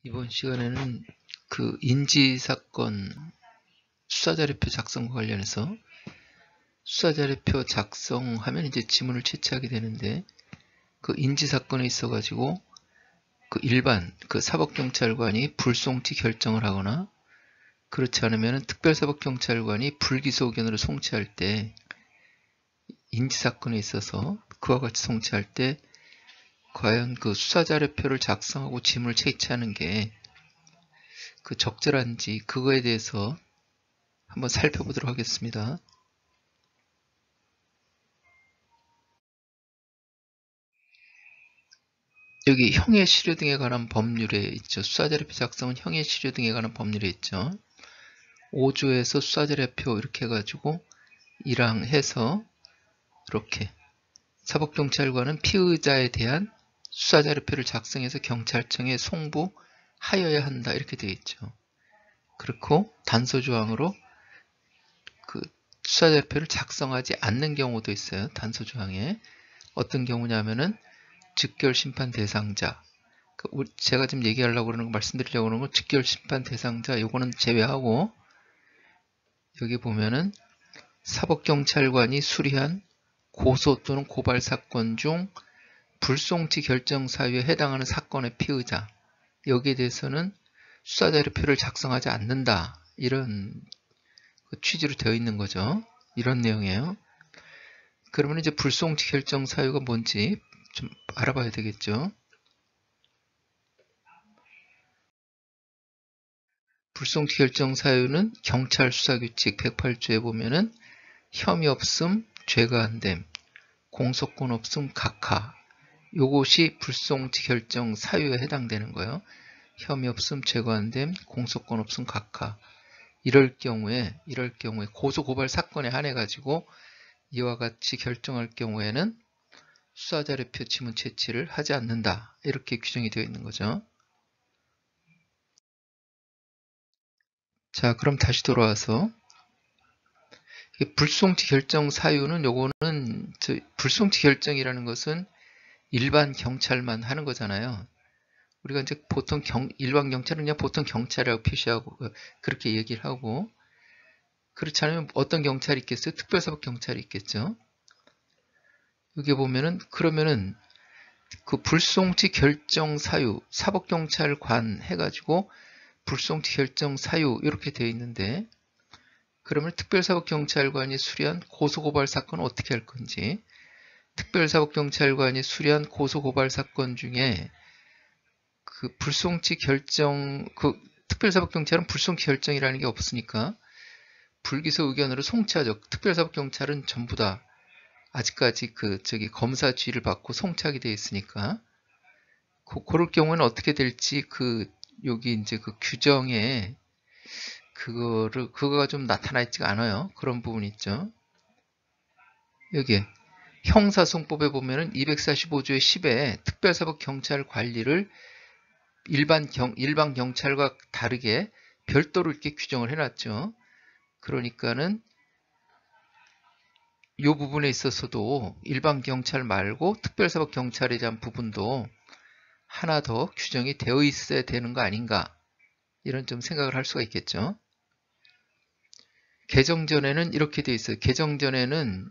이번 시간에는 그 인지사건 수사자료표 작성과 관련해서 수사자료표 작성하면 이제 지문을 채취하게 되는데 그 인지사건에 있어가지고 그 일반 그 사법경찰관이 불송치 결정을 하거나 그렇지 않으면 특별사법경찰관이 불기소 의견으로 송치할 때 인지사건에 있어서 그와 같이 송치할 때 과연 그 수사자료표를 작성하고 지문을 채취하는 게 그 적절한지 그거에 대해서 한번 살펴보도록 하겠습니다. 여기 형해실효 등에 관한 법률에 있죠. 수사자료표 작성은 형해실효 등에 관한 법률에 있죠. 5조에서 수사자료표 이렇게 해가지고 1항 해서 이렇게 사법경찰관은 피의자에 대한 수사자료표를 작성해서 경찰청에 송부하여야 한다 이렇게 되어 있죠. 그렇고 단서조항으로 그 수사자료표를 작성하지 않는 경우도 있어요. 단서조항에 어떤 경우냐면은 즉결심판 대상자, 제가 지금 얘기하려고 그러는 거, 말씀드리려고 그러는 건 즉결심판 대상자 요거는 제외하고 여기 보면은 사법경찰관이 수리한 고소 또는 고발 사건 중 불송치 결정 사유에 해당하는 사건의 피의자, 여기에 대해서는 수사자료표를 작성하지 않는다 이런 취지로 되어 있는 거죠. 이런 내용이에요. 그러면 이제 불송치 결정 사유가 뭔지 좀 알아봐야 되겠죠. 불송치 결정 사유는 경찰 수사규칙 108조에 보면은 혐의 없음, 죄가 안 됨, 공소권 없음, 각하, 요것이 불송치 결정 사유에 해당되는 거예요. 혐의 없음, 죄가 안 됨, 공소권 없음, 각하. 이럴 경우에 고소 고발 사건에 한해 가지고 이와 같이 결정할 경우에는 수사자료표 지문 채취를 하지 않는다. 이렇게 규정이 되어 있는 거죠. 자, 그럼 다시 돌아와서 불송치 결정 사유는 요거는 불송치 결정이라는 것은 일반 경찰만 하는 거잖아요. 우리가 이제 보통 일반 경찰은 그냥 보통 경찰이라고 표시하고 그렇게 얘기를 하고, 그렇지 않으면 어떤 경찰이 있겠어요? 특별사법 경찰이 있겠죠. 여기 보면은 그러면은 그 불송치 결정 사유, 사법경찰관 해가지고 불송치 결정 사유 이렇게 되어 있는데, 그러면 특별사법경찰관이 수리한 고소고발 사건은 어떻게 할 건지, 특별사법경찰관이 수리한 고소고발 사건 중에 그 불송치 결정, 그 특별사법경찰은 불송치 결정이라는 게 없으니까 불기소 의견으로 송치하죠. 특별사법경찰은 전부 다 아직까지 검사 지휘를 받고 송치하게 되어 있으니까 그럴 경우는 어떻게 될지 여기 이제 그 규정에 그거가 좀 나타나 있지가 않아요. 그런 부분 있죠. 여기 형사소송법에 보면은 245조의 10에 특별사법 경찰 관리를 일반 경찰과 다르게 별도로 이렇게 규정을 해놨죠. 그러니까는 이 부분에 있어서도 일반 경찰 말고 특별사법 경찰에 대한 부분도 하나 더 규정이 되어 있어야 되는 거 아닌가, 이런 좀 생각을 할 수가 있겠죠. 개정 전에는 이렇게 되어 있어요. 개정 전에는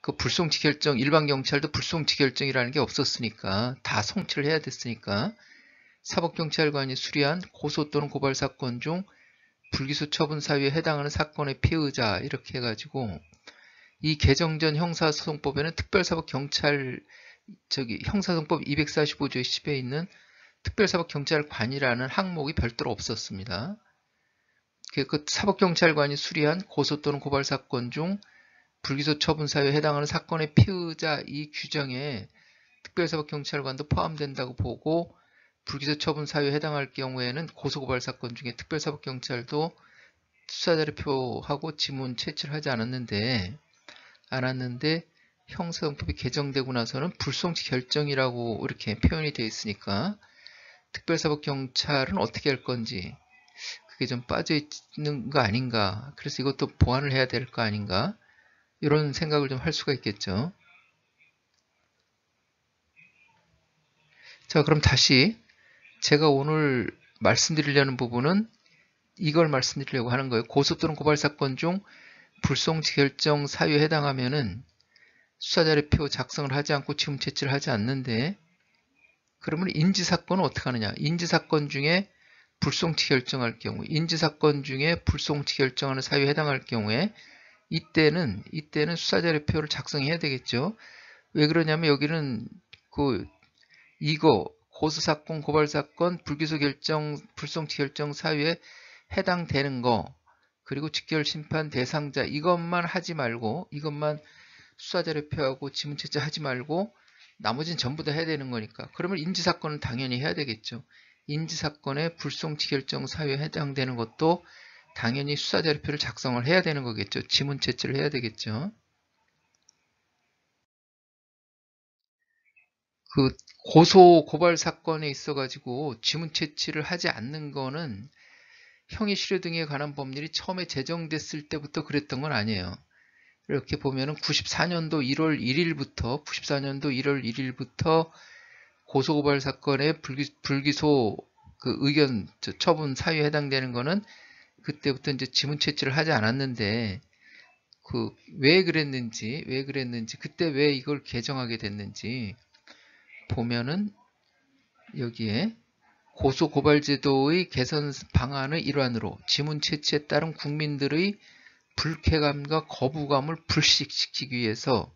그 불송치 결정, 일반 경찰도 불송치 결정이라는 게 없었으니까 다 송치를 해야 됐으니까 사법경찰관이 수리한 고소 또는 고발 사건 중 불기소 처분 사유에 해당하는 사건의 피의자 이렇게 해가지고, 이 개정 전 형사소송법에는 특별사법경찰 형사소송법 245조의 10에 있는 특별사법경찰관이라는 항목이 별도로 없었습니다. 그 사법경찰관이 수리한 고소 또는 고발 사건 중 불기소 처분 사유에 해당하는 사건의 피의자, 이 규정에 특별사법경찰관도 포함된다고 보고, 불기소 처분 사유에 해당할 경우에는 고소고발 사건 중에 특별사법경찰도 수사자료표하고 지문 채취를 하지 않았는데 형사소송법이 개정되고 나서는 불송치 결정이라고 이렇게 표현이 되어 있으니까 특별사법경찰은 어떻게 할 건지 그게 좀 빠져 있는 거 아닌가, 그래서 이것도 보완을 해야 될 거 아닌가, 이런 생각을 좀 할 수가 있겠죠. 자, 그럼 다시 제가 오늘 말씀드리려는 부분은 이걸 말씀드리려고 하는 거예요. 고소 또는 고발 사건 중 불송치 결정 사유에 해당하면은 수사자료표 작성을 하지 않고 지문 채취를 하지 않는데, 그러면 인지사건은 어떻게 하느냐? 인지사건 중에 불송치 결정할 경우, 인지사건 중에 불송치 결정하는 사유에 해당할 경우에 이때는 수사자료표를 작성해야 되겠죠. 왜 그러냐면 여기는 이거 고소사건, 고발사건, 불기소 결정, 불송치 결정 사유에 해당되는 거, 그리고 직결심판 대상자, 이것만 하지 말고, 이것만 수사자료표하고 지문채취 하지 말고 나머지는 전부 다 해야 되는 거니까, 그러면 인지사건은 당연히 해야 되겠죠. 인지사건의 불송치 결정 사유에 해당되는 것도 당연히 수사자료표를 작성을 해야 되는 거겠죠. 지문채취를 해야 되겠죠. 그 고소 고발 사건에 있어 가지고 지문 채취를 하지 않는 거는 형의 실효 등에 관한 법률이 처음에 제정됐을 때부터 그랬던 건 아니에요. 이렇게 보면은 94년도 1월 1일부터 고소 고발 사건의 불기소 그 의견 처분 사유에 해당되는 거는 그때부터 이제 지문 채취를 하지 않았는데, 왜 그랬는지 그때 왜 이걸 개정하게 됐는지 보면은 여기에 고소고발제도의 개선 방안의 일환으로 지문 채취에 따른 국민들의 불쾌감과 거부감을 불식시키기 위해서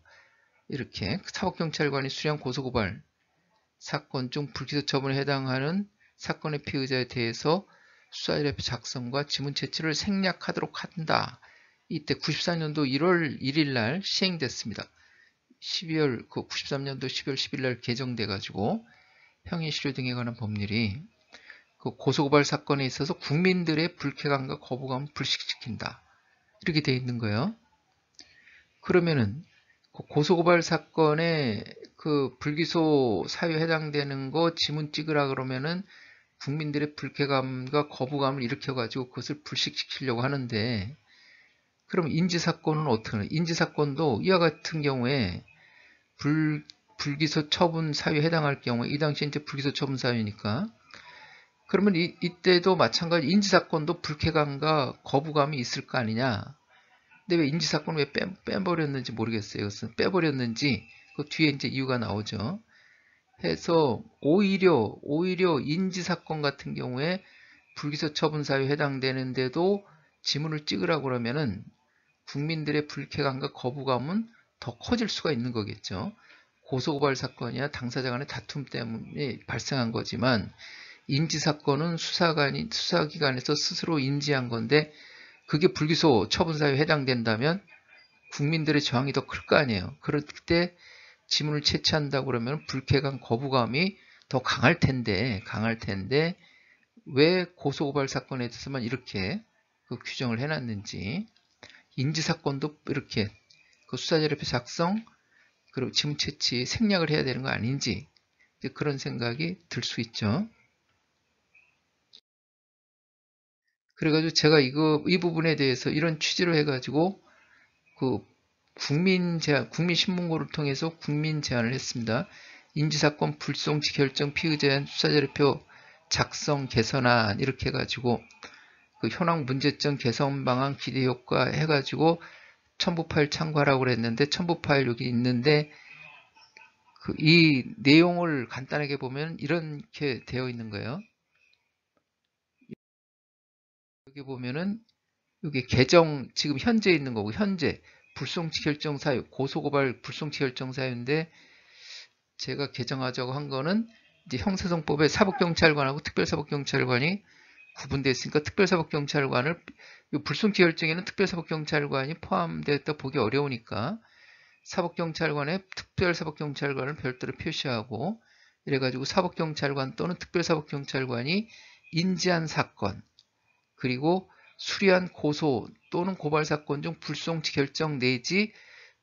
이렇게 사법경찰관이 수리한 고소고발 사건 중 불기소 처분에 해당하는 사건의 피의자에 대해서 수사자료표 작성과 지문 채취를 생략하도록 한다. 이때 94년도 1월 1일 날 시행됐습니다. 93년도 12월 10일 날 개정돼 가지고 형의 실효 등에 관한 법률이 고소고발 사건에 있어서 국민들의 불쾌감과 거부감을 불식시킨다. 이렇게 돼 있는 거예요. 그러면은 고소고발 사건에 불기소 사유에 해당되는 거 지문 찍으라 그러면은 국민들의 불쾌감과 거부감을 일으켜가지고 그것을 불식시키려고 하는데, 그럼 인지사건은 어떻게 하냐? 인지사건도 이와 같은 경우에 불기소 처분 사유에 해당할 경우에, 이 당시 이제 불기소 처분 사유니까, 그러면 이때도 마찬가지 인지사건도 불쾌감과 거부감이 있을 거 아니냐. 근데 왜 인지사건을 왜 빼버렸는지 모르겠어요. 이것은 빼버렸는지 그 뒤에 이제 이유가 나오죠. 해서 오히려 인지사건 같은 경우에 불기소 처분 사유에 해당되는데도 지문을 찍으라고 그러면은 국민들의 불쾌감과 거부감은 더 커질 수가 있는 거겠죠. 고소고발 사건이나 당사자 간의 다툼 때문에 발생한 거지만, 인지사건은 수사기관에서 스스로 인지한 건데 그게 불기소 처분 사유에 해당된다면 국민들의 저항이 더 클 거 아니에요. 그럴 때 지문을 채취한다고 그러면 불쾌감, 거부감이 더 강할 텐데 왜 고소고발 사건에 대해서만 이렇게 규정을 해놨는지, 인지사건도 이렇게 수사자료표 작성 그리고 지문 채취 생략을 해야 되는 거 아닌지, 그런 생각이 들 수 있죠. 그래가지고 제가 이 부분에 대해서 이런 취지로 해가지고 국민신문고를 통해서 국민 제안을 했습니다. 인지사건 불송치 결정 피의자의 수사자료표 작성 개선안, 이렇게 해가지고 현황 문제점 개선 방안 기대 효과 해가지고 첨부 파일 참고하라고 그랬는데, 첨부 파일 여기 있는데 이 내용을 간단하게 보면 이렇게 되어 있는 거예요. 여기 보면은 여기 개정 지금 현재 있는 거고, 현재 불송치 결정 사유, 고소고발 불송치 결정 사유인데 제가 개정하자고 한 거는 이제 형사소송법의 사법경찰관하고 특별사법경찰관이 구분되어 있으니까 특별사법경찰관을, 불송치 결정에는 특별사법경찰관이 포함되었다 보기 어려우니까 사법경찰관에 특별사법경찰관을 별도로 표시하고, 이래가지고 사법경찰관 또는 특별사법경찰관이 인지한 사건, 그리고 수리한 고소 또는 고발 사건 중 불송치 결정 내지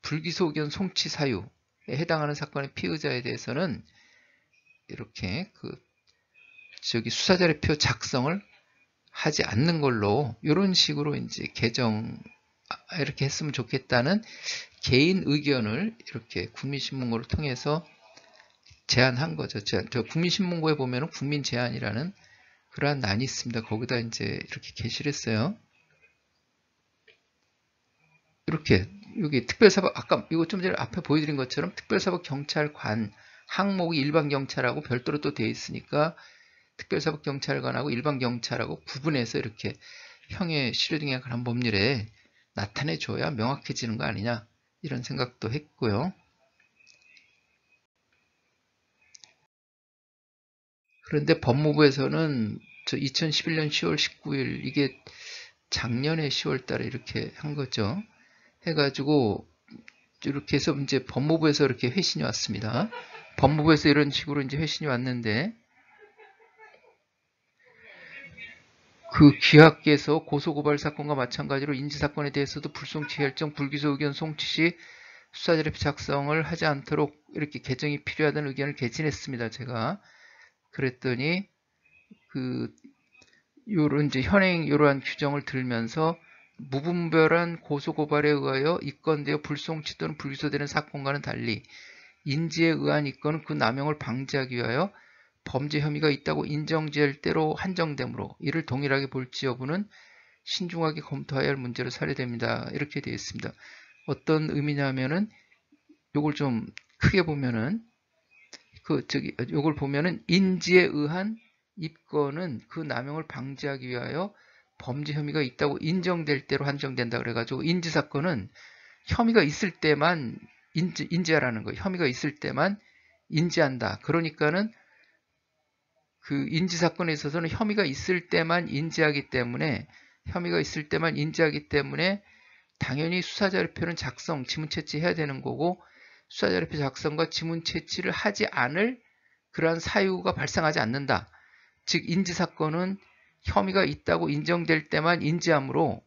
불기소 의견 송치 사유에 해당하는 사건의 피의자에 대해서는 이렇게 수사자료표 작성을 하지 않는 걸로, 이런 식으로 이제 개정 이렇게 했으면 좋겠다는 개인 의견을 이렇게 국민신문고를 통해서 제안한 거죠. 저 국민신문고에 보면은 국민 제안이라는 그러한 난이 있습니다. 거기다 이제 이렇게 게시를 했어요. 이렇게 여기 특별사법 아까 이거 좀 전에 앞에 보여드린 것처럼 특별사법 경찰관 항목이 일반 경찰하고 별도로 또 되어 있으니까 특별사법 경찰관하고 일반 경찰하고 구분해서 이렇게 형의 실효 등에 관한 법률에 나타내 줘야 명확해지는 거 아니냐 이런 생각도 했고요. 그런데 법무부에서는 저 2011년 10월 19일 이게 작년에 10월 달에 이렇게 한 거죠. 해가지고 이렇게 해서 이제 법무부에서 이렇게 회신이 왔습니다. 법무부에서 이런 식으로 이제 회신이 왔는데 그 기각께서 고소고발 사건과 마찬가지로 인지사건에 대해서도 불송치 결정, 불기소 의견 송치 시 수사자료 작성을 하지 않도록 이렇게 개정이 필요하다는 의견을 개진했습니다. 제가 그랬더니 요런 이제 현행 이러한 규정을 들면서 무분별한 고소고발에 의하여 입건되어 불송치 또는 불기소되는 사건과는 달리 인지에 의한 입건은 그 남용을 방지하기 위하여 범죄 혐의가 있다고 인정될 때로 한정되므로 이를 동일하게 볼지 여부는 신중하게 검토해야 할 문제로 사례됩니다. 이렇게 되어 있습니다. 어떤 의미냐면은 요걸 좀 크게 보면은 요걸 보면은 인지에 의한 입건은 그 남용을 방지하기 위하여 범죄 혐의가 있다고 인정될 때로 한정된다 그래가지고 인지사건은 혐의가 있을 때만 인지하라는 거예요. 혐의가 있을 때만 인지한다. 그러니까는 그 인지사건에 있어서는 혐의가 있을 때만 인지하기 때문에 당연히 수사자료표는 작성, 지문 채취해야 되는 거고 수사자료표 작성과 지문 채취를 하지 않을 그러한 사유가 발생하지 않는다. 즉 인지사건은 혐의가 있다고 인정될 때만 인지하므로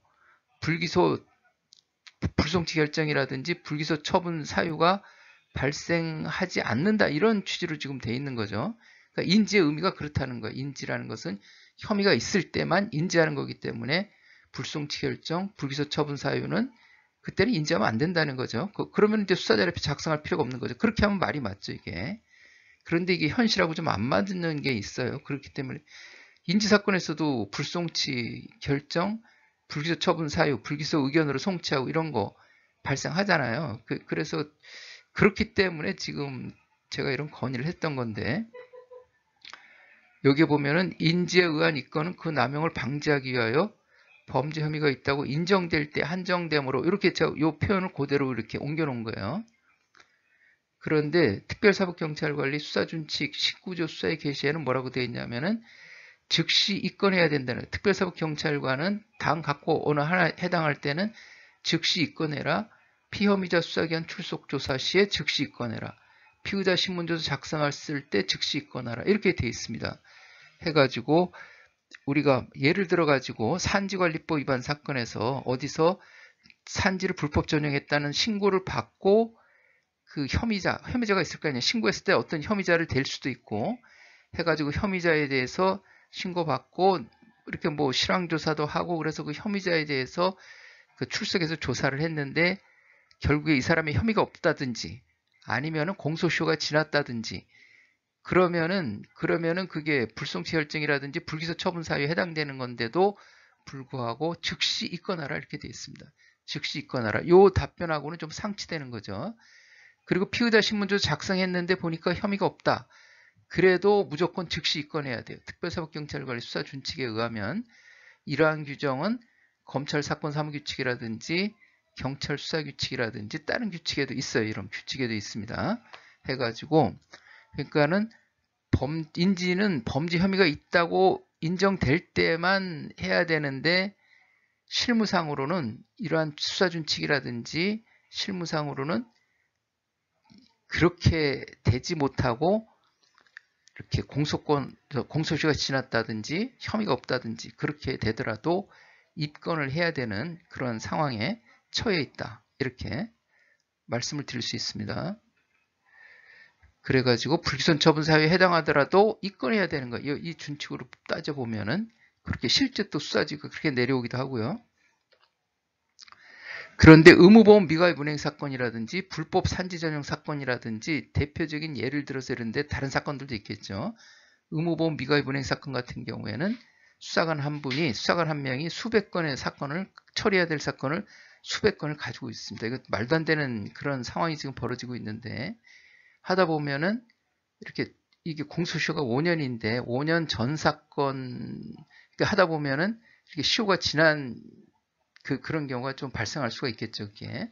불송치 결정이라든지 불기소 처분 사유가 발생하지 않는다. 이런 취지로 지금 돼 있는 거죠. 그러니까 인지의 의미가 그렇다는 거예요. 인지라는 것은 혐의가 있을 때만 인지하는 거기 때문에 불송치 결정, 불기소 처분 사유는 그때는 인지하면 안 된다는 거죠. 그러면 이제 수사자료표 작성할 필요가 없는 거죠. 그렇게 하면 말이 맞죠, 이게. 그런데 이게 현실하고 좀 안 맞는 게 있어요. 그렇기 때문에 인지사건에서도 불송치 결정, 불기소 처분 사유, 불기소 의견으로 송치하고 이런 거 발생하잖아요. 그래서 그렇기 때문에 지금 제가 이런 건의를 했던 건데 여기 보면은 인지에 의한 입건은 그 남용을 방지하기 위하여 범죄 혐의가 있다고 인정될 때 한정되므로 이렇게 제가 이 표현을 그대로 이렇게 옮겨 놓은 거예요. 그런데 특별사법경찰관리 수사준칙 19조 수사의 개시에는 뭐라고 되어 있냐면은 즉시 입건해야 된다는 특별사법경찰관은 당 갖고 어느 하나 해당할 때는 즉시 입건해라. 피혐의자 수사기관 출석조사 시에 즉시 입건해라. 피의자 신문조서 작성했을 때 즉시 입건하라. 이렇게 되어 있습니다. 해가지고 우리가 예를 들어가지고 산지관리법 위반 사건에서 어디서 산지를 불법 전용했다는 신고를 받고 그 혐의자가 있을 거 아니에요. 신고했을 때 어떤 혐의자를 댈 수도 있고 해가지고 혐의자에 대해서 신고받고 이렇게 뭐 실황조사도 하고 그래서 그 혐의자에 대해서 그 출석해서 조사를 했는데 결국에 이 사람이 혐의가 없다든지 아니면은 공소시효가 지났다든지 그러면은 그게 불송치 결정이라든지 불기소 처분 사유에 해당되는 건데도 불구하고 즉시 입건하라 이렇게 되어 있습니다. 즉시 입건하라. 요 답변하고는 좀 상치되는 거죠. 그리고 피의자 신문조서 작성했는데 보니까 혐의가 없다. 그래도 무조건 즉시 입건해야 돼요. 특별사법경찰관리 수사준칙에 의하면 이러한 규정은 검찰 사건 사무규칙이라든지 경찰 수사규칙이라든지 다른 규칙에도 있어요. 이런 규칙에도 있습니다. 해가지고 그러니까는 인지는 범죄 혐의가 있다고 인정될 때만 해야 되는데 실무상으로는 이러한 수사준칙이라든지 실무상으로는 그렇게 되지 못하고 이렇게 공소시효가 지났다든지 혐의가 없다든지 그렇게 되더라도 입건을 해야 되는 그런 상황에 처해 있다. 이렇게 말씀을 드릴 수 있습니다. 그래가지고 불기소 처분 사유에 해당하더라도 입건해야 되는 거예요. 이 준칙으로 따져보면은 그렇게 실제 또 수사지가 그렇게 내려오기도 하고요. 그런데 의무보험 미가입 운행 사건이라든지 불법 산지 전용 사건이라든지 대표적인 예를 들어서 이런데 다른 사건들도 있겠죠. 의무보험 미가입 은행 사건 같은 경우에는 수사관 한 명이 수백 건의 사건을 처리해야 될 사건을 수백 건을 가지고 있습니다. 이거 말도 안 되는 그런 상황이 지금 벌어지고 있는데, 하다 보면은 이렇게 이게 공소시효가 5년인데 5년 전 사건 하다 보면은 이렇게 시효가 지난 그런 경우가 좀 발생할 수가 있겠죠. 그게.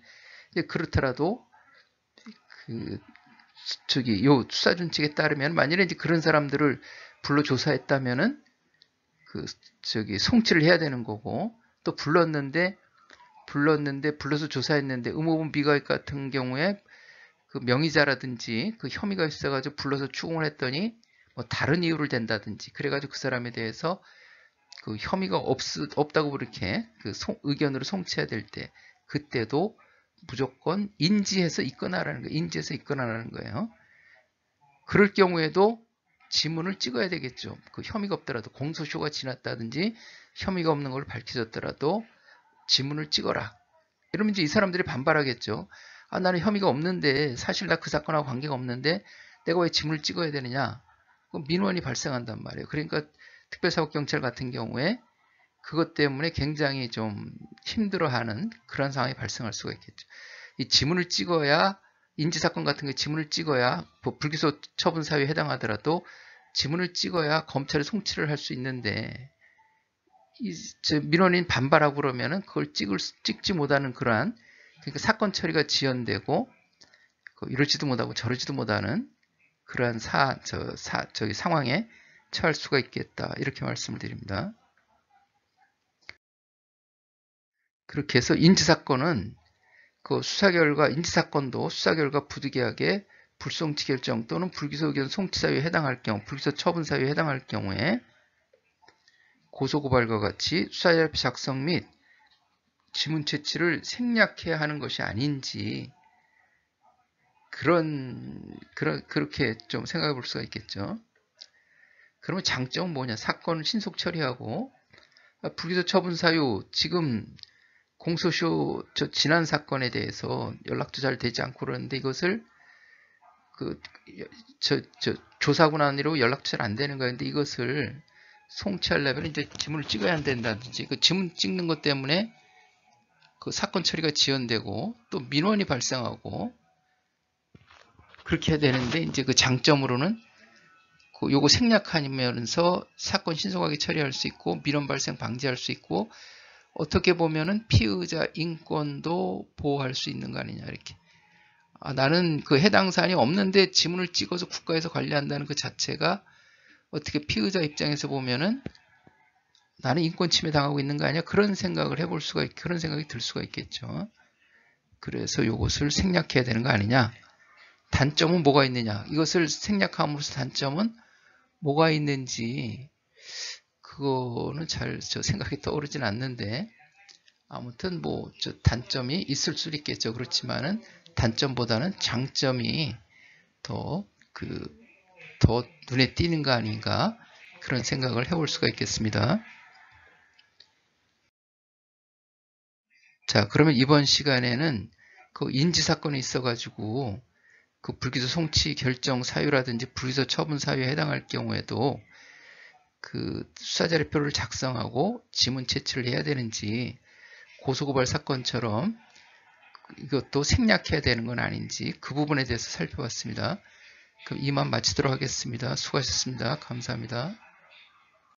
그렇더라도 요 수사준 측에 따르면 만일에 이제 그런 사람들을 불러 조사했다면은 송치를 해야 되는 거고, 또 불러서 조사했는데 의무보험 미가입 같은 경우에 그 명의자라든지 그 혐의가 있어가지고 불러서 추궁을 했더니 뭐 다른 이유를 댄다든지 그래가지고 그 사람에 대해서 그 혐의가 없다고 이렇게 의견으로 송치해야 될 때, 그때도 무조건 인지해서 입건하라는 거예요. 그럴 경우에도 지문을 찍어야 되겠죠. 그 혐의가 없더라도, 공소시효가 지났다든지 혐의가 없는 걸 밝혀졌더라도 지문을 찍어라. 이러면 이제 이 사람들이 반발하겠죠. 아, 나는 혐의가 없는데, 사실 나 그 사건하고 관계가 없는데 내가 왜 지문을 찍어야 되느냐. 민원이 발생한단 말이에요. 그러니까 특별사법경찰 같은 경우에 그것 때문에 굉장히 좀 힘들어하는 그런 상황이 발생할 수가 있겠죠. 이 지문을 찍어야, 인지사건 같은 게 지문을 찍어야 불기소 처분 사유에 해당하더라도 지문을 찍어야 검찰에 송치를 할 수 있는데, 민원인 반발하고 그러면은 그걸 찍지 못하는 그러한, 그러니까 사건 처리가 지연되고 이러지도 못하고 저러지도 못하는 그러한 상황에 처할 수가 있겠다. 이렇게 말씀을 드립니다. 그렇게 해서 인지사건은 인지사건도 수사 결과 부득이하게 불송치 결정 또는 불기소 의견 송치 사유에 해당할 경우, 불기소 처분 사유에 해당할 경우에 고소고발과 같이 수사자료 작성 및 지문 채취를 생략해야 하는 것이 아닌지, 그렇게 좀 생각해 볼 수가 있겠죠. 그러면 장점은 뭐냐? 사건을 신속 처리하고, 불기소 처분 사유, 지금 공소시효 지난 사건에 대해서 연락도 잘 되지 않고 그러는데, 이것을 조사하고 난 뒤로 연락도 잘 안 되는 거였는데, 이것을 송치하려면 이제 지문을 찍어야 한다든지, 그 지문 찍는 것 때문에 그 사건 처리가 지연되고 또 민원이 발생하고 그렇게 해야 되는데, 이제 그 장점으로는 요거 생략하면서 사건 신속하게 처리할 수 있고 민원 발생 방지할 수 있고, 어떻게 보면은 피의자 인권도 보호할 수 있는 거 아니냐, 이렇게. 나는 그 해당 사안이 없는데 지문을 찍어서 국가에서 관리한다는 그 자체가 어떻게 피의자 입장에서 보면은 나는 인권 침해 당하고 있는 거 아니야? 그런 생각이 들 수가 있겠죠. 그래서 이것을 생략해야 되는 거 아니냐? 단점은 뭐가 있느냐? 이것을 생략함으로써 단점은 뭐가 있는지, 그거는 잘 생각이 떠오르진 않는데, 아무튼 단점이 있을 수도 있겠죠. 그렇지만은 단점보다는 장점이 더 눈에 띄는 거 아닌가, 그런 생각을 해볼 수가 있겠습니다. 자, 그러면 이번 시간에는 그 인지사건이 있어가지고 그 불기소 송치 결정 사유라든지 불기소 처분 사유에 해당할 경우에도 그 수사자료표를 작성하고 지문 채취를 해야 되는지, 고소고발 사건처럼 이것도 생략해야 되는 건 아닌지, 그 부분에 대해서 살펴봤습니다. 그럼 이만 마치도록 하겠습니다. 수고하셨습니다. 감사합니다.